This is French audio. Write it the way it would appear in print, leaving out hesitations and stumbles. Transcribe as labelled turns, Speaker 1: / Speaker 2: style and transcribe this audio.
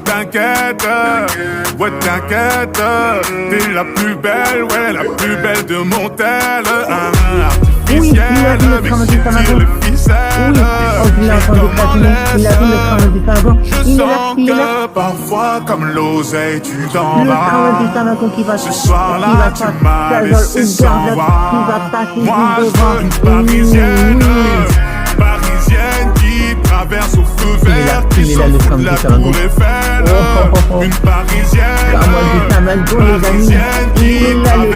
Speaker 1: T'inquiète, ouais t'inquiète, t'es la plus belle, ouais la plus belle de mon tel.
Speaker 2: Oui, il a vu le train de Tamago. Oui, il a entendu Platini, il a vu le train de Tamago. Il est là, il est là.
Speaker 1: Parfois comme l'oseille tu t'en
Speaker 2: Le
Speaker 1: vas.
Speaker 2: train de Tamago qui va
Speaker 1: Ce soir-là tu m'as laissé sans voix.
Speaker 2: qui va passer
Speaker 1: Moi
Speaker 2: juste
Speaker 1: je veux une parisienne, parisienne qui traverse au feu vert, qui s'en fout de la tour Eiffel. Une parisienne,
Speaker 2: les amis, il est là le